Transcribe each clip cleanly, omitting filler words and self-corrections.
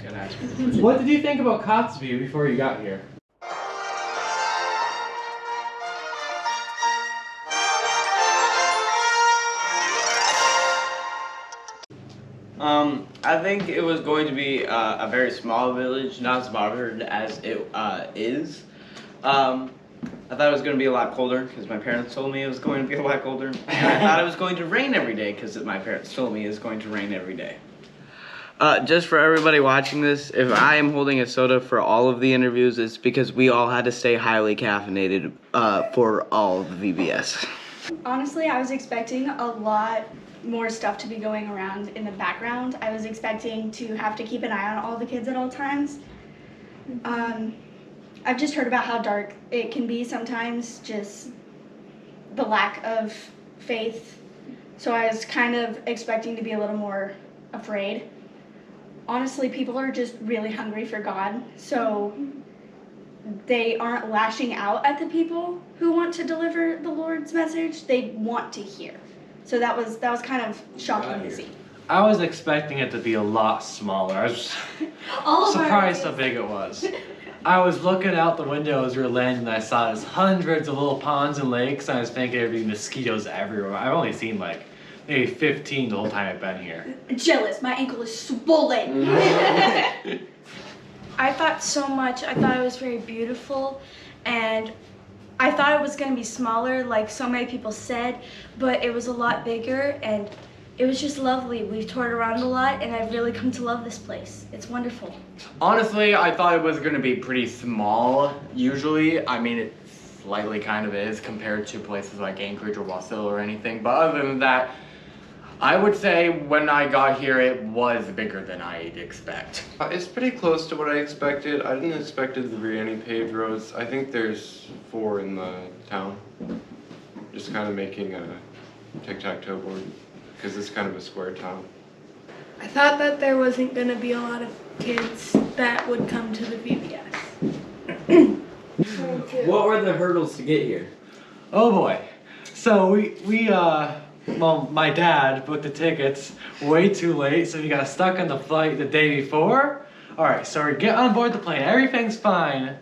gotta ask me. What did you think about Kotzebue before you got here? I think it was going to be a very small village, not as modern as it is. I thought it was going to be a lot colder because my parents told me it was going to be a lot colder. And I thought it was going to rain every day because my parents told me it's going to rain every day. Just for everybody watching this, if I am holding a soda for all of the interviews, it's because we all had to stay highly caffeinated for all of the VBS. Honestly, I was expecting a lot more stuff to be going around in the background. I was expecting to have to keep an eye on all the kids at all times. I've just heard about how dark it can be sometimes, just the lack of faith. So I was kind of expecting to be a little more afraid. Honestly, people are just really hungry for God, so they aren't lashing out at the people who want to deliver the Lord's message. They want to hear. So that was kind of shocking to see. I was expecting it to be a lot smaller. I was surprised how big it was. I was looking out the window as we were landing and I saw there's hundreds of little ponds and lakes and I was thinking there'd be mosquitoes everywhere. I've only seen like maybe 15 the whole time I've been here. Jealous, my ankle is swollen. I thought so much. I thought it was very beautiful, and I thought it was going to be smaller, like so many people said, but it was a lot bigger, and it was just lovely. We've toured around a lot, and I've really come to love this place. It's wonderful. Honestly, I thought it was going to be pretty small, usually. I mean, it slightly kind of is compared to places like Anchorage or Wasilla or anything, but other than that, I would say when I got here, it was bigger than I'd expect. It's pretty close to what I expected. I didn't expect it to be any paved roads. I think there's 4 in the town. Just kind of making a tic-tac-toe board, because it's kind of a square town. I thought that there wasn't going to be a lot of kids that would come to the VBS. What were the hurdles to get here? Oh boy. So well, my dad booked the tickets way too late, so we got stuck on the flight the day before. Alright, so we get on board the plane, everything's fine.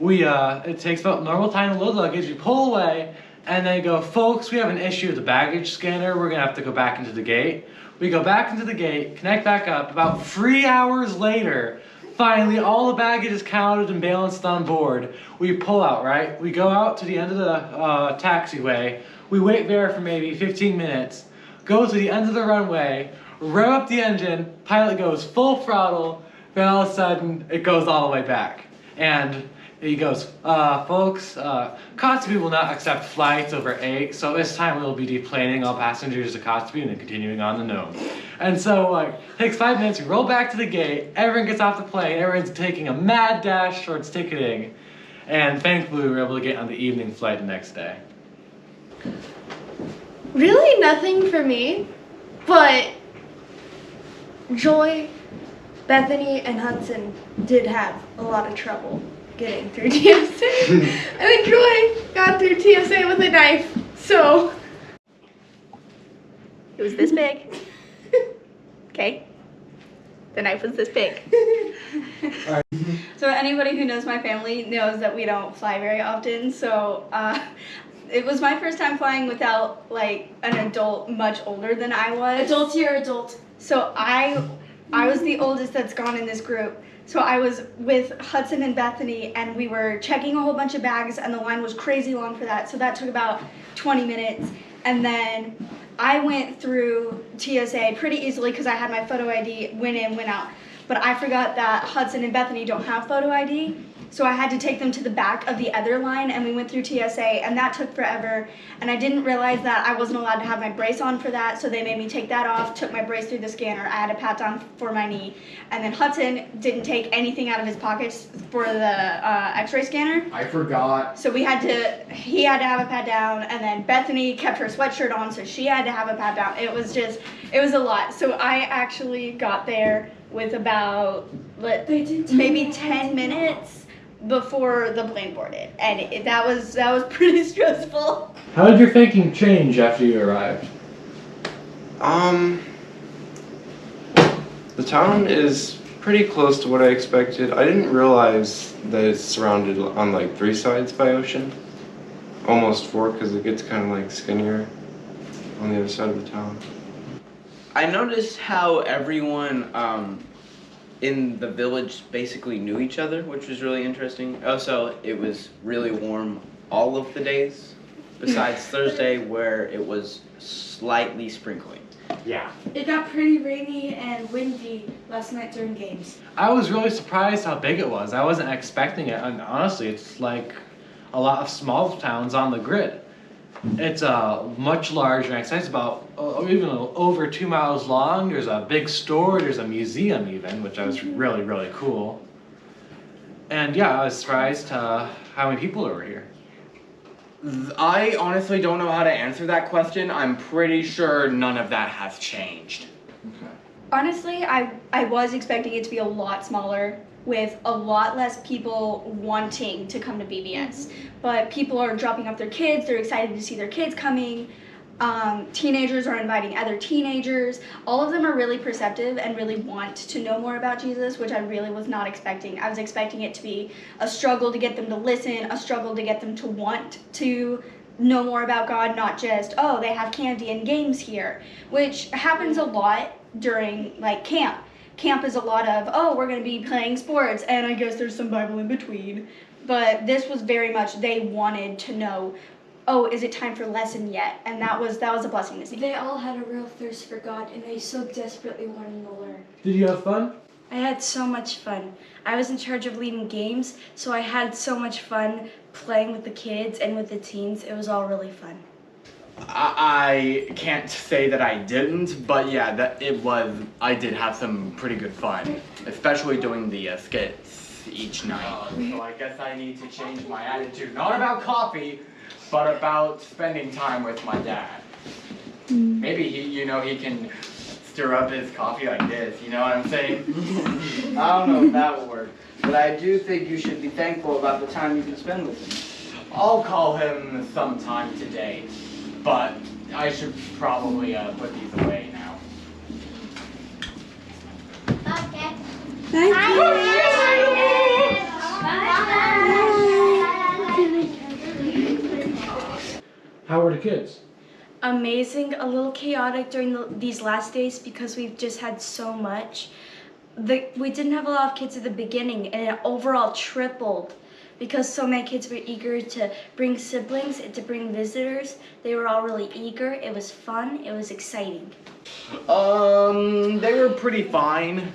It takes about normal time to load luggage, we pull away, and they go, folks, we have an issue with the baggage scanner, we're gonna have to go back into the gate. We go back into the gate, connect back up, about 3 hours later, finally all the baggage is counted and balanced on board. We pull out, right? We go out to the end of the taxiway, we wait there for maybe 15 minutes, go to the end of the runway, rev up the engine, pilot goes full throttle, then all of a sudden it goes all the way back. And he goes, folks, Kotzebue will not accept flights over 8, so this time we'll be deplaning all passengers to Kotzebue and then continuing on the Nome. And so, like, it takes 5 minutes, we roll back to the gate, everyone gets off the plane, everyone's taking a mad dash towards ticketing, and thankfully we were able to get on the evening flight the next day. Really nothing for me, but Joy, Bethany, and Hudson did have a lot of trouble getting through TSA. I mean, Joy got through TSA with a knife, so. It was this big. Okay? The knife was this big. So anybody who knows my family knows that we don't fly very often, so it was my first time flying without like an adult much older than I was. Adult, you're adult. So I was the oldest that's gone in this group. So I was with Hudson and Bethany, and we were checking a whole bunch of bags, and the line was crazy long for that. So that took about 20 minutes. And then I went through TSA pretty easily because I had my photo ID, went in, went out. But I forgot that Hudson and Bethany don't have photo ID. So I had to take them to the back of the other line, and we went through TSA, and that took forever. And I didn't realize that I wasn't allowed to have my brace on for that, so they made me take that off, took my brace through the scanner. I had a pat down for my knee. And then Hudson didn't take anything out of his pockets for the x-ray scanner. I forgot. So he had to have a pat down, and then Bethany kept her sweatshirt on, so she had to have a pat down. It was a lot. So I actually got there with about maybe 10 minutes before the plane boarded, and that was pretty stressful. How did your thinking change after you arrived? The town is pretty close to what I expected. I didn't realize that it's surrounded on like 3 sides by ocean. Almost 4, because it gets kind of like skinnier on the other side of the town. I noticed how everyone in the village basically knew each other, which was really interesting. Also, it was really warm all of the days, besides Thursday where it was slightly sprinkling. Yeah. It got pretty rainy and windy last night during games. I was really surprised how big it was. I wasn't expecting it, and honestly, it's like a lot of small towns on the grid. It's much larger, and it's about even over 2 miles long. There's a big store, there's a museum even, which I was really, really cool. And yeah, I was surprised how many people there were here. I honestly don't know how to answer that question. I'm pretty sure none of that has changed. Honestly, I was expecting it to be a lot smaller with a lot less people wanting to come to BBS. But people are dropping off their kids, they're excited to see their kids coming. Teenagers are inviting other teenagers. All of them are really perceptive and really want to know more about Jesus, which I really was not expecting. I was expecting it to be a struggle to get them to listen, a struggle to get them to want to know more about God, not just, oh, they have candy and games here, which happens a lot during like camp. Camp is a lot of, oh, we're going to be playing sports, and I guess there's some Bible in between. But this was very much, they wanted to know, oh, is it time for lesson yet? And that was a blessing to see. They all had a real thirst for God, and they so desperately wanted to learn. Did you have fun? I had so much fun. I was in charge of leading games, so I had so much fun playing with the kids and with the teens. It was all really fun. I can't say that I didn't, but yeah, I did have some pretty good fun, especially doing the skits each night. So I guess I need to change my attitude, not about coffee, but about spending time with my dad. Maybe he can stir up his coffee like this, you know what I'm saying? I don't know if that will work, but I do think you should be thankful about the time you can spend with him. I'll call him sometime today, but I should probably put these away now. Okay. How were the kids? Amazing, a little chaotic during these last days because we've just had so much. We didn't have a lot of kids at the beginning, and it overall tripled because so many kids were eager to bring siblings and to bring visitors. They were all really eager. It was fun. It was exciting. They were pretty fine.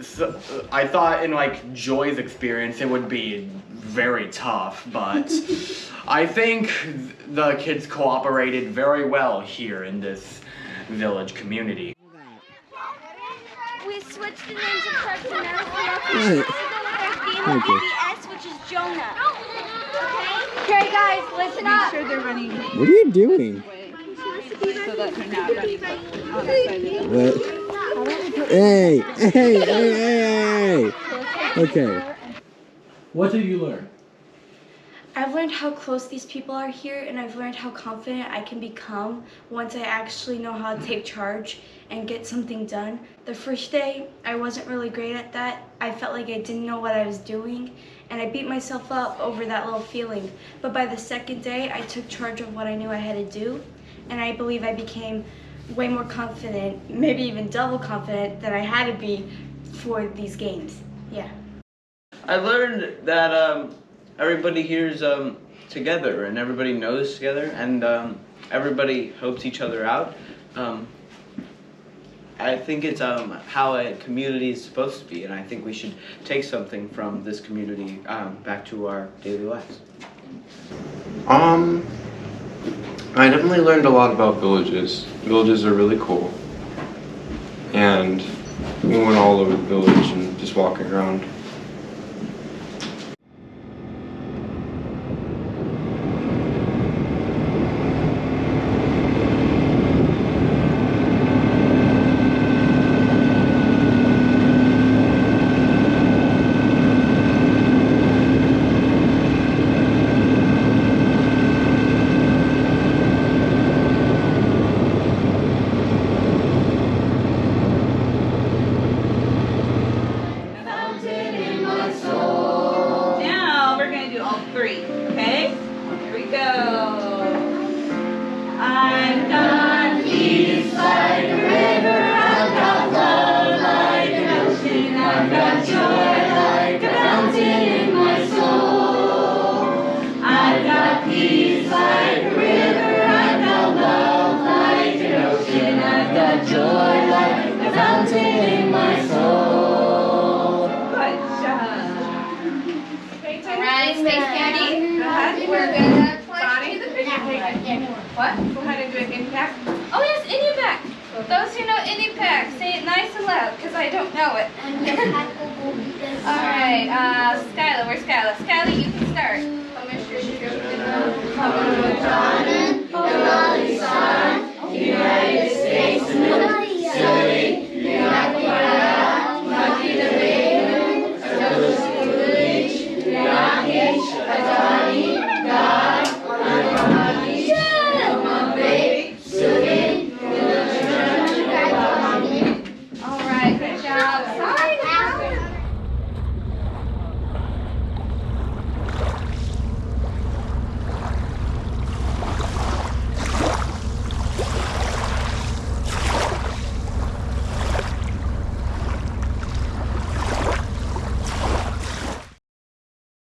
So, I thought in like Joy's experience it would be very tough, but I think the kids cooperated very well here in this village community. We switched the names of Parks and Rec with BBS, which is Jonah. Okay, guys, listen up. Make sure they're running. What are you doing? So that they're not running on the side of the What? Hey! Okay. What did you learn? I've learned how close these people are here, and I've learned how confident I can become once I actually know how to take charge and get something done. The first day, I wasn't really great at that. I felt like I didn't know what I was doing, and I beat myself up over that little feeling. But by the second day, I took charge of what I knew I had to do, and I believe I became way more confident, maybe even double confident than I had to be for these games. Yeah. I learned that everybody here is together, and everybody knows together, and everybody helps each other out. I think it's how a community is supposed to be, and I think we should take something from this community back to our daily lives. I definitely learned a lot about villages. Villages are really cool. And we went all over the village and just walking around. I don't know it. Alright, Skylar, where's Skylar? Skylar, you can start.